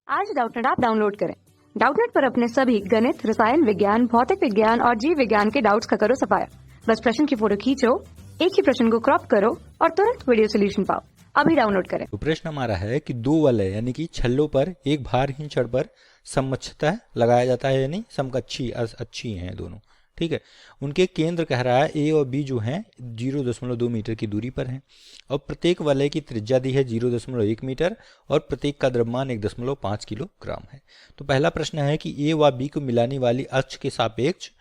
आज Doubtnut app download करें। Doubtnut पर अपने सभी गणित, रसायन विज्ञान, भौतिक विज्ञान और जीव विज्ञान के डाउट्स का करो सफाया। बस प्रश्न की फोटो खींचो, एक ही प्रश्न को क्रॉप करो और तुरंत वीडियो सोल्यूशन पाओ। अभी डाउनलोड करें। तो प्रश्न हमारा है कि दो वलय यानी कि छल्लों पर एक भारहीन छड़ पर समकक्षतः लगाया जाता है, यानी समकक्षी अच्छी हैं दोनों, ठीक है। उनके केंद्र कह रहा है ए और बी जो हैं 0.2 मीटर की दूरी पर हैं और प्रत्येक वलय की त्रिज्या दी है 0.1 मीटर और प्रत्येक का द्रव्यमान 1.5 किलोग्राम है। तो पहला प्रश्न है कि ए व बी को मिलाने वाली अक्ष के सापेक्ष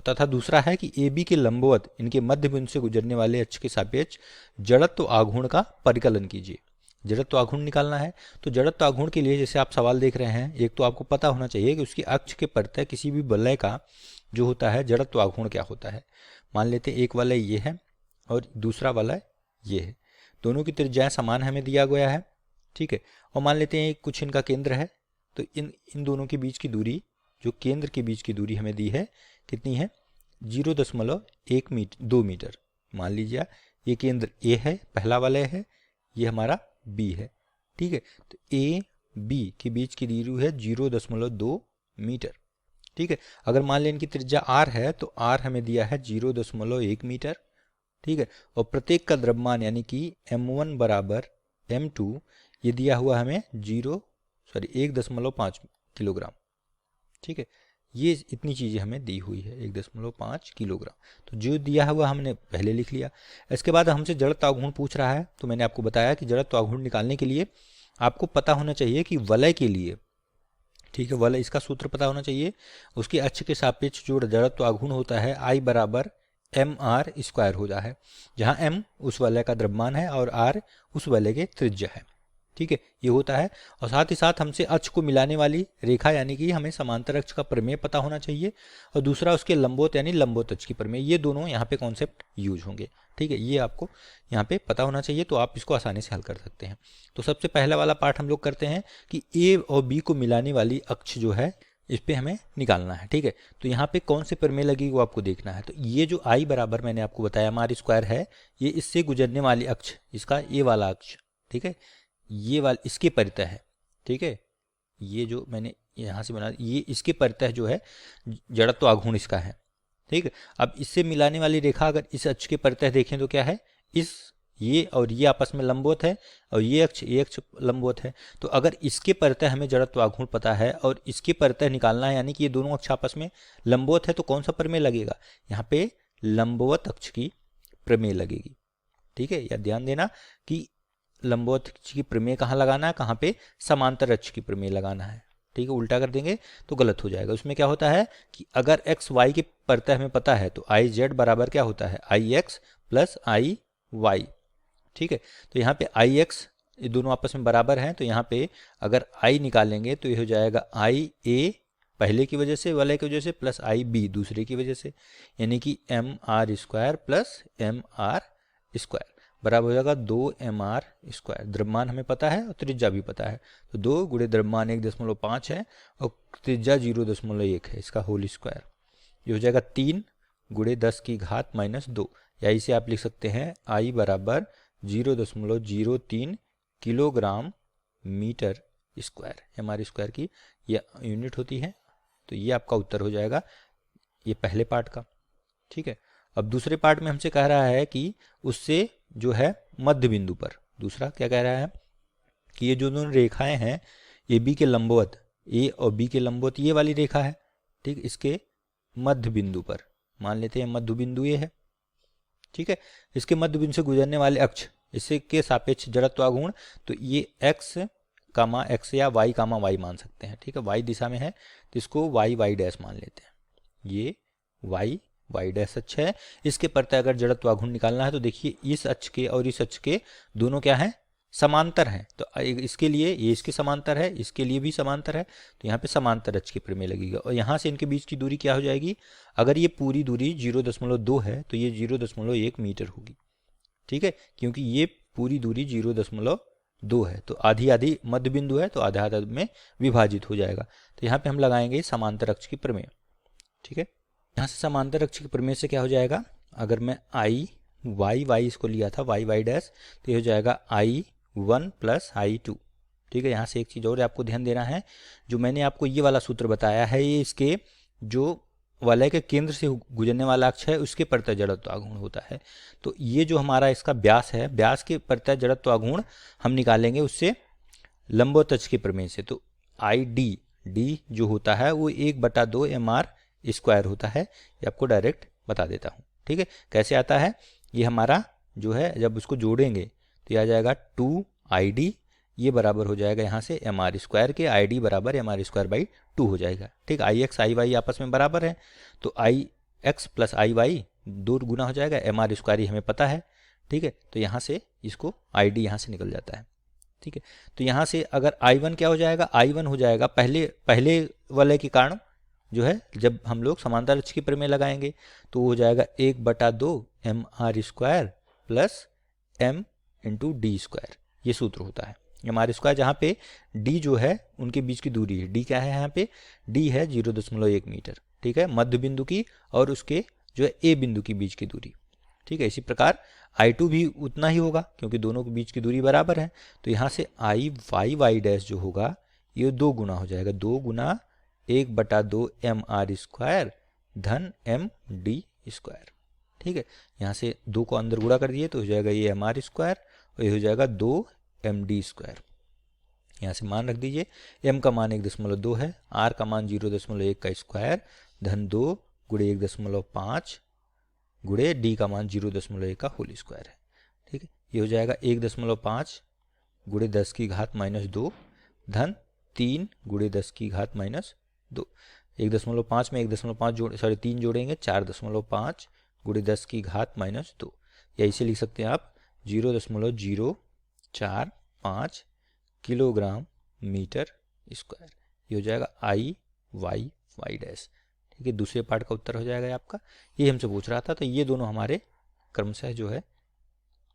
तथा दूसरा है कि ए बी के लंबवत इनके मध्य बिंदु से गुजरने वाले अक्ष के सापेक्ष जड़त्व आघूर्ण का परिकलन कीजिए। जड़त्व आघूर्ण निकालना है। तो जड़त्व आघूर्ण के लिए जैसे आप सवाल देख रहे हैं, एक तो आपको पता होना चाहिए कि उसकी अक्ष के प्रत्यय किसी भी वलय का जो होता है जड़त्व आघूर्ण क्या होता है। मान लेते हैं एक वलय ये है और दूसरा वलय ये है, दोनों की त्रिज्याएं समान हमें दिया गया है, ठीक है। और मान लेते हैं कुछ इनका केंद्र है, तो इन दोनों के बीच की दूरी, जो केंद्र के बीच की दूरी हमें दी है कितनी है 0.2 मीटर। मान लीजिए ये केंद्र ए है, पहला वलय है, ये हमारा बी है, ठीक है। तो ए बी के बीच की दूरी है 0.2 मीटर, ठीक है। अगर मान लें इनकी त्रिज्या r है तो r हमें दिया है 0.1 मीटर, ठीक है। और प्रत्येक का द्रव्यमान यानी कि m1 बराबर m2 ये दिया हुआ हमें 1.5 किलोग्राम, ठीक है। ये इतनी चीज़ें हमें दी हुई है 1.5 किलोग्राम। तो जो दिया हुआ हमने पहले लिख लिया। इसके बाद हमसे जड़त्व आघूर्ण पूछ रहा है, तो मैंने आपको बताया कि जड़त्व आघूर्ण निकालने के लिए आपको पता होना चाहिए कि वलय के लिए, ठीक है, वलय इसका सूत्र पता होना चाहिए, उसके अक्ष के सापेक्ष जो जड़त्व आघूर्ण होता है I बराबर mr² होता है, जहाँ m उस वलय का द्रव्यमान है और r उस वलय के त्रिज्या है, ठीक है, ये होता है। और साथ ही साथ हमसे अक्ष को मिलाने वाली रेखा यानी कि हमें समांतर अक्ष का प्रमेय पता होना चाहिए और दूसरा उसके लंबवत यानी लंबवत अक्ष की प्रमेय। ये दोनों यहाँ पे कॉन्सेप्ट यूज होंगे, ठीक है, ये आपको यहाँ पे पता होना चाहिए, तो आप इसको आसानी से हल कर सकते हैं। तो सबसे पहला वाला पार्ट हम लोग करते हैं कि ए और बी को मिलाने वाली अक्ष जो है इस पे हमें निकालना है, ठीक है। तो यहाँ पे कौन से प्रमेय लगी वो आपको देखना है। तो ये जो I बराबर मैंने आपको बताया mr² है, ये इससे गुजरने वाली अक्ष, इसका ये वाला अक्ष, ठीक है, ये वाला इसके परितः है, ठीक है। ये जो मैंने यहाँ से बना, ये इसके परितः जो है जड़त्व आघूर्ण इसका है, ठीक है। अब इससे मिलाने वाली रेखा अगर इस अक्ष के परितः देखें तो क्या है, ये और ये आपस में लंबवत है और ये अक्ष लंबवत है। तो अगर इसके परितः हमें जड़त्व आघूर्ण पता है और इसके परितः निकालना है, यानी कि ये दोनों अक्ष आपस में लंबवत है, तो कौन सा प्रमेय लगेगा, यहाँ पे लंबवत अक्ष की प्रमेय लगेगी, ठीक है। या ध्यान देना कि लंबवत अक्ष की प्रमेय कहाँ लगाना है, कहाँ पे समांतर अक्ष की प्रमेय लगाना है, ठीक है। उल्टा कर देंगे तो गलत हो जाएगा। उसमें क्या होता है कि अगर x y के परितः हमें पता है तो i z बराबर क्या होता है ix प्लस i y, ठीक है। तो यहाँ पे ix ये दोनों आपस में बराबर हैं, तो यहाँ पे अगर i निकालेंगे तो ये हो जाएगा i a पहले की वजह से, वलय की वजह से, प्लस i b दूसरे की वजह से, यानी कि mr² प्लस mr² बराबर हो जाएगा 2mr²। द्रव्यमान हमें पता है और त्रिज्या भी पता है, तो 2 गुणे द्रव्यमान 1.5 है और त्रिज्या 0.1 है, इसका होल स्क्वायर, ये हो जाएगा 3 गुणे 10 की घात -2, या इसे आप लिख सकते हैं I बराबर 0.03 किलोग्राम मीटर स्क्वायर, mr² की यह यूनिट होती है। तो ये आपका उत्तर हो जाएगा ये पहले पार्ट का, ठीक है। अब दूसरे पार्ट में हमसे कह रहा है कि उससे जो है मध्य बिंदु पर, दूसरा क्या कह रहा है कि ये जो दोनों रेखाएं हैं ए बी के लंबवत, ए और बी के लंबवत ये वाली रेखा है, ठीक, इसके मध्य बिंदु पर मान लेते हैं मध्य बिंदु ये है, ठीक है। इसके मध्य बिंदु से गुजरने वाले अक्ष, इससे के सापेक्ष जड़त्व आघूर्ण, तो ये x या y मान सकते हैं, ठीक है। y दिशा में है तो इसको y मान लेते हैं, ये y अक्ष है। इसके परितः अगर जड़त्व आघूर्ण निकालना है तो देखिए इस अक्ष के और इस अक्ष के दोनों क्या हैं, समांतर हैं, तो इसके लिए ये इसके समांतर है, इसके लिए भी समांतर है, तो यहाँ पे समांतर अक्ष की प्रमेय लगेगी। और यहाँ से इनके बीच की दूरी क्या हो जाएगी, अगर ये पूरी दूरी 0.2 है तो ये 0.1 मीटर होगी, ठीक है, क्योंकि ये पूरी दूरी 0.2 है, तो आधी आधी मध्य बिंदु है तो आधा आधा में विभाजित हो जाएगा। तो यहाँ पे हम लगाएंगे समांतर अक्ष की प्रमेय, ठीक है। यहाँ से समांतर अक्ष के प्रमेय से क्या हो जाएगा, अगर मैं y इसको लिया था y' तो ये हो जाएगा I1 प्लस I2, ठीक है। यहाँ से एक चीज़ और आपको ध्यान देना है, जो मैंने आपको ये वाला सूत्र बताया है, ये इसके जो वलय के केंद्र से गुजरने वाला अक्ष है उसके परितः जड़त्व आघूर्ण होता है। तो ये जो हमारा इसका व्यास है, व्यास के परितः जड़त्व आघूर्ण हम निकालेंगे उससे लंबोत्तच के प्रमेय से। तो आई डी जो होता है वो 1/2 mr² होता है। ये आपको डायरेक्ट बता देता हूँ, ठीक है। कैसे आता है, ये हमारा जो है जब उसको जोड़ेंगे तो ये आ जाएगा 2ID, ये बराबर हो जाएगा यहाँ से mr² के, ID बराबर mr²/2 हो जाएगा, ठीक। IX IY आपस में बराबर है, तो IX प्लस IY 2 गुना हो जाएगा, mr² ही हमें पता है, ठीक है। तो यहाँ से इसको ID यहाँ से निकल जाता है, ठीक है। तो यहाँ से अगर I1 क्या हो जाएगा, I1 हो जाएगा पहले वलय के कारण जो है, जब हम लोग समांतर अक्ष की प्रमेय लगाएंगे तो हो जाएगा 1/2 mr² plus m into d², ये सूत्र होता है। mr² जहाँ पे d जो है उनके बीच की दूरी है, d क्या है यहाँ पे, d है 0.1 मीटर, ठीक है, मध्य बिंदु की और उसके जो है a बिंदु की बीच की दूरी, ठीक है। इसी प्रकार I2 भी उतना ही होगा क्योंकि दोनों के बीच की दूरी बराबर है। तो यहाँ से IY जो होगा ये 2 गुना हो जाएगा, 2 गुना 1/2 mr² धन md², ठीक है। यहाँ से 2 को अंदर गुणा कर दिए तो हो जाएगा ये mr² और ये हो जाएगा 2 md²। यहाँ से मान रख दीजिए, m का मान 1.2 है, r का मान 0.1 का स्क्वायर धन 2 गुणे 1.5 गुणे d का मान 0.1 का होल स्क्वायर है, ठीक है। ये हो जाएगा 1.5 गुणे 10 की घात -2 धन 3 गुणे 10 की घात -2। 1.5 में 3 जोड़ेंगे 4.5 गुणे 10 की घात -2, या इसे लिख सकते हैं आप 0.045 किलोग्राम मीटर स्क्वायर। ये हो जाएगा IY, ठीक है। दूसरे पार्ट का उत्तर हो जाएगा आपका, ये हमसे पूछ रहा था, तो ये दोनों हमारे क्रमशः जो है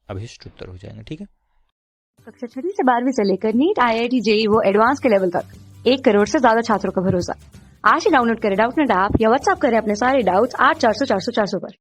अभिष्ट उत्तर हो जाएंगे, ठीक है। कक्षा 6 से 12वीं से लेकर नीट, IIT, JEE वो एडवांस के लेवल तक 1 करोड़ से ज्यादा छात्रों का भरोसा। आज ही डाउनलोड करें डाउटनेट ऐप या व्हाट्सएप करें अपने सारे डाउट्स 8400 400 400 पर।